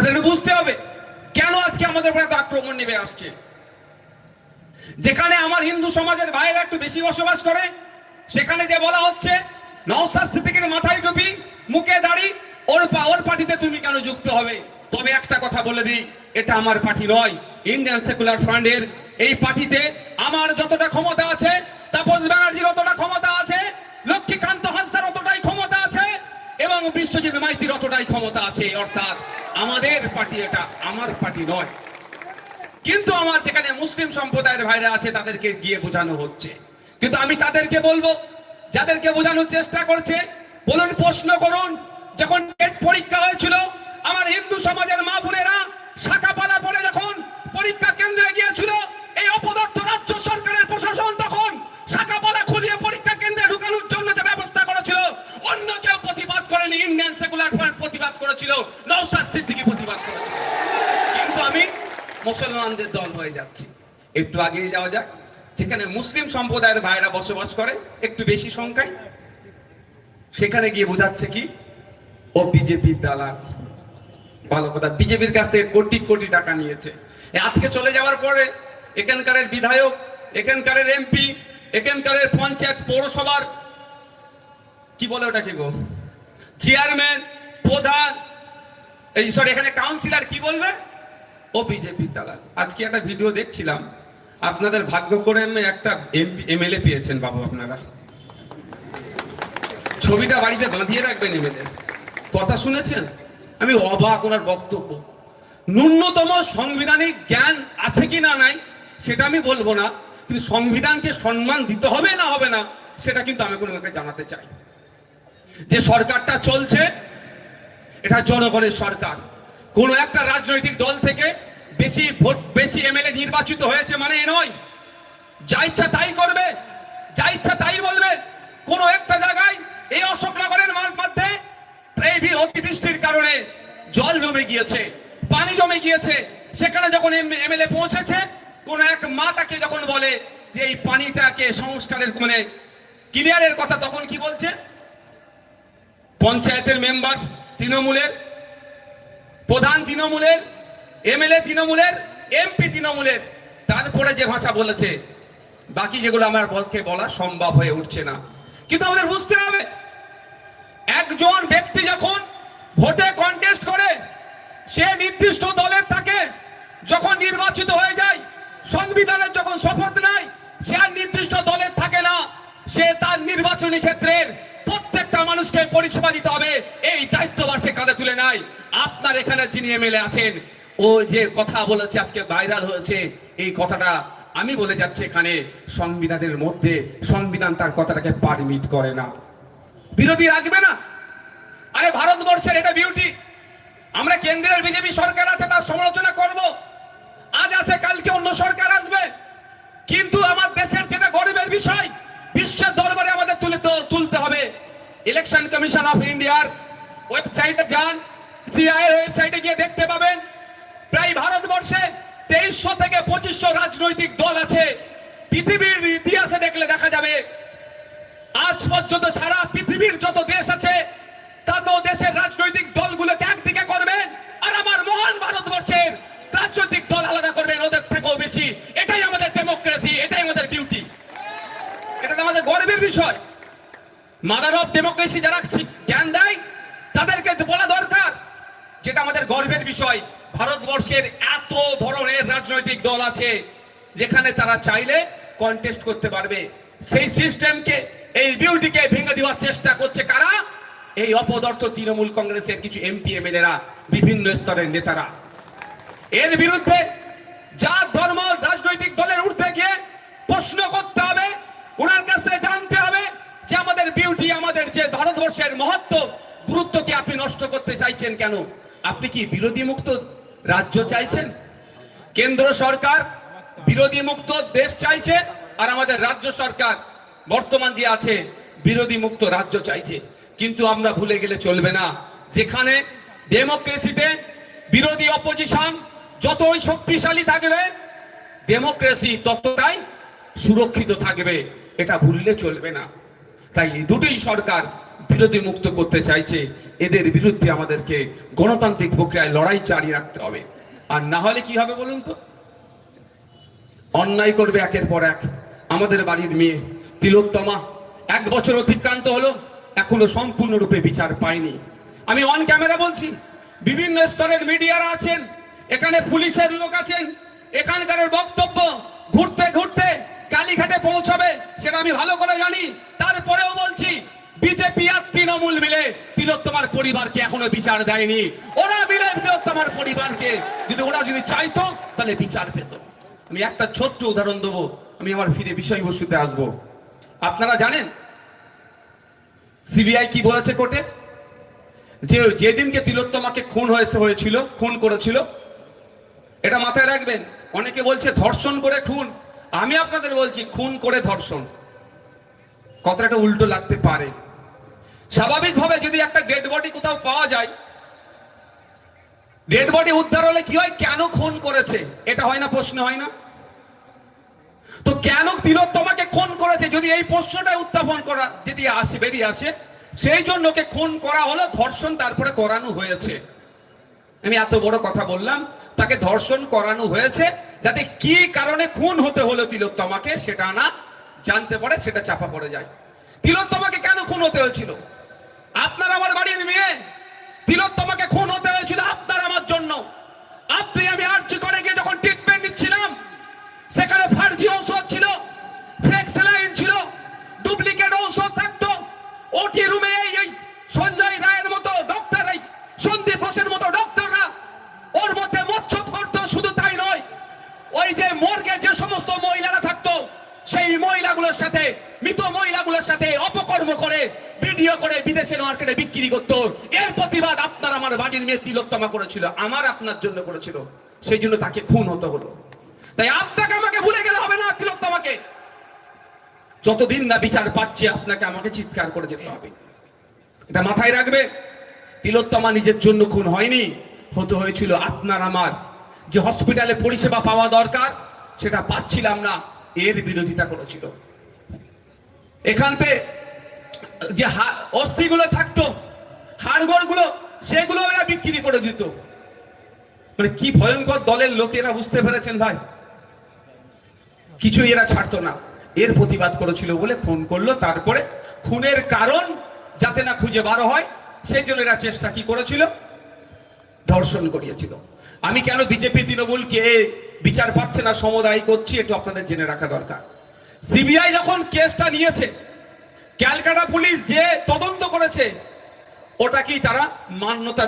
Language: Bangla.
আপনাদের বুঝতে হবে কেন আজকে আমাদের উপরে এত আক্রমণ নেমে আসছে। যেখানে আমার হিন্দু সমাজের ভাইয়েরা একটু বেশি বসবাস করে, সেখানে যে বলা হচ্ছে নওশাদ সিদ্দিকীর মাথায় টুপি, মুখে দাড়ি, ওর পার্টিতে তুমি কেন যুক্ত হবে? তবে একটা কথা বলে দিই, এটা আমার পার্টি নয়, ইন্ডিয়ান সেকুলার ফ্রন্টের। এই পার্টিতে আমার যতটা ক্ষমতা আছে, তাপস ব্যানার্জির অতটা ক্ষমতা আছে, লক্ষ্মীকান্ত হাসদার অতটাই ক্ষমতা আছে, এবং বিশ্বজিৎ মাইতির অতটাই ক্ষমতা আছে। অর্থাৎ আমাদের পার্টি, এটা আমার পার্টি নয়। কিন্তু আমার যেখানে মুসলিম সম্প্রদায়ের ভাইরা আছে তাদেরকে গিয়ে বোঝানো হচ্ছে। কিন্তু আমি তাদেরকে বলবো, যাদেরকে বোঝানোর চেষ্টা করছে, বলুন, প্রশ্ন করুন, যখন টেট পরীক্ষা হয়েছিল আমার হিন্দু সমাজের মা বোনেরা শাখাপালা পড়ে যখন পরীক্ষা কেন্দ্রে গিয়েছিল, এই অপদার্থ রাজ্য সরকারের প্রশাসন তখন শাখাপালা খুলিয়ে পরীক্ষা কেন্দ্রে ঢুকানোর জন্য যে ব্যবস্থা করেছিল, অন্য কেউ প্রতিবাদ করেনি। ইন্ডিয়ান সেকুলার ফ্রন্ট প্রতিবাদ করেছিল, নওশাদ সিদ্দিকী প্রতিবাদ করেছিল। কিন্তু আমি মুসলমানদের দল হয়ে যাচ্ছি। একটু আগিয়ে যাওয়া যাক, যেখানে মুসলিম সম্প্রদায়ের ভাইরা বসবাস করে একটু বেশি সংখ্যায়, সেখানে গিয়ে বোঝাচ্ছে কি ও বিজেপির দালাল। ভালো কথা, বিজেপির কাছ থেকে কোটি কোটি টাকা নিয়েছে। আজকে চলে যাওয়ার পরে এখানকার বিধায়ক, এখানকার এমপি, এখানকার পঞ্চায়েত পৌরসভার কি বলে ওটা, কি গো, চেয়ারম্যান, প্রধান, এই সরি এখানে কাউন্সিলর কি বলবে, ও বিজেপির দালাল। আজকে একটা ভিডিও দেখছিলাম, আপনাদের ভাগ্য করে একটা এমপি এমএলএ পেয়েছেন বাবু, আপনারা ছবিটা বাড়িতে বাঁধিয়ে রাখবেন। এমএলএ কথা শুনেছেন? আমি অবাক ওনার বক্তব্য। ন্যূনতম সাংবিধানিক জ্ঞান আছে কি না নাই সেটা আমি বলবো না, কিন্তু সংবিধানকে সম্মান দিতে হবে না হবে না সেটা কিন্তু আমি কোনোকে জানাতে চাই। যে সরকারটা চলছে এটা জনগণের সরকার। কোন একটা রাজনৈতিক দল থেকে বেশি ভোট, বেশি এমএলএ নির্বাচিত হয়েছে মানে এ নয় যা ইচ্ছা তাই করবে, যা ইচ্ছা তাই বলবে। কোন একটা জায়গায় এই অশোকনগরের মধ্যে এই অতিবৃষ্টির কারণে জল জমে গিয়েছে, পানি জমে গিয়েছে, সেখানে যখন এমএলএ পৌঁছেছে, কোন এক মা তাকে যখন বলে যে এই পানিটাকে সংস্কারের মানে ক্লিয়ারের কথা, তখন কি বলছে? পঞ্চায়েতের মেম্বার তৃণমূলের, প্রধান তৃণমূলের, এমএলএ তৃণমূলের, এমপি তৃণমূলের, তারপরে যে ভাষা বলেছে, বাকি যেগুলো আমার পক্ষে বলা সম্ভব হয়ে উঠছে না। কিন্তু আমাদের বুঝতে হবে, একজন ব্যক্তি যখন ভোটে কন্টেস্ট করে, সে নির্দিষ্ট দলের থাকে, যখন নির্বাচিত হয়ে যায়, সংবিধানের যখন শপথ নেয়, সে আর নির্দিষ্ট দলের থাকে না, সে তার নির্বাচনী ক্ষেত্রের প্রত্যেকটা মানুষকে পরিষেবা দিতে হবে, এই দায়িত্বভার সে কাঁধে তুলে নেয়। আপনার এখানে যিনি এমএলএ আছেন, ও যে কথা বলেছে আজকে ভাইরাল হয়েছে, এই কথাটা আমি বলে যাচ্ছি, এখানে সংবিধানের মধ্যে সংবিধান তার কথাটাকে পারমিট করে না। বিরোধী রাখবে না। আরে ভারতবর্ষের এটা বিউটি, আমরা কেন্দ্রের বিজেপি সরকার আছে তার সমালোচনা করব, আজ আছে কালকে অন্য সরকার আসবে, কিন্তু আমার দেশের যেটা গর্বের বিষয়, বিশ্বের দরবারে আমাদের তুলতে হবে। ইলেকশন কমিশন অফ ইন্ডিয়ার ওয়েবসাইটে যান, সিআই এর ওয়েবসাইটে গিয়ে দেখতে পাবেন, প্রায় ভারতবর্ষে 2300 থেকে 2500 রাজনৈতিক দল আছে। পৃথিবীর ইতিহাসে দেখলে দেখা যাবে, আজ পর্যন্ত সারা পৃথিবীর যত দেশ আছে তত দেশের রাজনৈতিক দলগুলোকে একদিকে করবেন, আর আমার মহান ভারতবর্ষের রাজনৈতিক দল আলাদা করবেন ওদের থেকেও বেশি। এটাই আমাদের ডেমোক্রেসি, এটাই আমাদের ডিউটি, এটা তো আমাদের গর্বের বিষয়। মাদার অফ ডেমোক্রেসি যারা জ্ঞান দেয় তাদেরকে বলা দরকার, যেটা আমাদের গর্বের বিষয়। ভারতবর্ষের এত ধরনের রাজনৈতিক দল আছে যেখানে তারা চাইলে কন্টেস্ট করতে পারবে। সেই সিস্টেমকে, এই বিউটিকে ভেঙে দেওয়ার চেষ্টা করছে কারা? এই অপদার্থ তৃণমূল কংগ্রেসের কিছু এমপি এমএলএরা, বিভিন্ন স্তরের নেতারা। এর বিরুদ্ধে জাত ধর্ম রাজনৈতিক দলের ঊর্ধ্বে গিয়ে প্রশ্ন করতে হবে, ওনার কাছ থেকে জানতে হবে যে আমাদের বিউটি, আমাদের যে ভারতবর্ষের মহত্ব, গুরুত্বকে আপনি নষ্ট করতে চাইছেন কেন? আপনি কি বিরোধী মুক্ত রাজ্য চাইছেন? কেন্দ্র সরকার বিরোধী মুক্ত দেশ চাইছে, আর আমাদের রাজ্য সরকার বর্তমান যে আছে বিরোধী মুক্ত রাজ্য চাইছে। কিন্তু আমরা ভুলে গেলে চলবে না, যেখানে ডেমোক্রেসিতে বিরোধী অপোজিশন যতই শক্তিশালী থাকবে, ডেমোক্রেসি ততটাই সুরক্ষিত থাকবে, এটা ভুললে চলবে না। তাই দুটোই সরকার বিরোধী মুক্ত করতে চাইছে, এদের বিরুদ্ধে আমাদেরকে গণতান্ত্রিক প্রক্রিয়ায় লড়াই জারি রাখতে হবে। আর না হলে কি হবে বলুন তো? অন্যায় করবে একের পর এক। আমাদের বাড়ির মেয়ে তিলোত্তমা 1 বছর অতিক্রান্ত হলো, এখনো সম্পূর্ণরূপে বিচার পায়নি। আমি অন ক্যামেরা বলছি, বিভিন্ন স্তরের মিডিয়ারা আছেন, এখানে পুলিশের লোক আছেন, এখানকার বক্তব্য ঘুরতে ঘুরতে কালীঘাটে পৌঁছাবে সেটা আমি ভালো করে জানি। তারপরেও বলছি, বিজেপি আর তৃণমূল মিলে তিলোত্তমার পরিবারকে এখনো বিচার দেয়নি। ওরা মিলে তিলোত্তমার পরিবারকে ওরা যদি চাইতো তাহলে বিচার পেত। আমি একটা ছোট্ট উদাহরণ দেবো, আমি আমার ফিরে বিষয়বস্তুতে আসবো। আপনারা জানেন সিবিআই কি বলেছে কোর্টে? যে যেদিনকে তিলোত্তমাকে খুন করেছিল, এটা মাথায় রাখবেন। অনেকে বলছে ধর্ষণ করে খুন, আমি আপনাদের বলছি খুন করে ধর্ষণ। কথাটা উল্টো লাগতে পারে। স্বাভাবিকভাবে যদি একটা ডেড বডি কোথাও পাওয়া যায়, ডেড বডি উদ্ধার হলে কি হয়? কেন খুন করেছে এটা হয় না, প্রশ্ন হয় না? তো কেন তিলোত্তমাকে খুন করেছে যদি এই প্রশ্নটা উত্থাপন করা যদি বেরিয়ে আসে, সেই জন্য ওকে খুন করা হলো, ধর্ষণ তারপরে করানো হয়েছে। আমি এত বড় কথা বললাম, তাকে ধর্ষণ করানো হয়েছে যাতে কি কারণে খুন হতে হলো তিলোত্তমাকে সেটা না জানতে পারে, সেটা চাপা পড়ে যায়। তিলোত্তমাকে কেন খুন হতে হয়েছিল? আপনার আমার বাড়ির মেয়ে, তিলোত্তমাকে খুন হতে হয়েছিল আপনার আমার জন্য। আপনি আমি আর্জি করে গিয়ে যখন ট্রিটমেন্ট নিচ্ছিলাম, সেখানে ফার্জি ঔষধ ছিল, ফেক স্যালাইন ছিল, ডুপ্লিকেট ঔষধ থাকতো। ওটি রুমে এই সঞ্জয় রায়ের মতো ডক্টর, এই সন্দীপ ঘোষের মতো ডক্টররা ওর মধ্যে মচ্ছব করতো। শুধু তাই নয়, ওই যে মর্গে যে সমস্ত মহিলারা থাকতো, সেই মহিলাগুলোর সাথে, মৃত মহিলাগুলোর সাথে অপকর্ম করে ভিডিও করে বিদেশের মার্কেটে বিক্রি করতো। এর প্রতিবাদ আপনার আমার বাড়ির মেয়ে তিলোত্তমা করেছিল, আমার আপনার জন্য করেছিল, সেই জন্য তাকে খুন হতে হলো। তাই আপনাকে আমাকে ভুলে গেলে হবে না। তিলোত্তমাকে যতদিন না বিচার পাচ্ছে, আপনাকে আমাকে চিৎকার করে যেতে হবে, এটা মাথায় রাখবে। তিলোত্তমা নিজের জন্য খুন হয়নি, হতে হয়েছিল আপনার আমার। যে হসপিটালে পরিষেবা পাওয়া দরকার সেটা পাচ্ছিলাম না, এর বিরোধিতা করেছিল। এখানতে যে অস্থিগুলো থাকতো, হাড়গোড় গুলো, সেগুলো এরা বিক্রি করে দিত। মানে কি ভয়ঙ্কর দলের লোকেরা, বুঝতে পেরেছেন ভাই? কিছু এরা ছাড়তো না, এর প্রতিবাদ করেছিল বলে খুন করলো। তারপরে খুনের কারণ যাতে না খুঁজে বার হয়, সেই জন্য এরা চেষ্টা কি করেছিল? ধর্ষণ করিয়েছিল। আমি কেন বিজেপি তৃণমূলকে বিচার পাচ্ছে না সমদায়ী করছি, একটু আপনাদের জেনে রাখা দরকার। সিবিআই যখন কেসটা নিয়েছে, ক্যালকাটা পুলিশ যে তদন্ত করেছে, ওটা কি তারা মান্যতা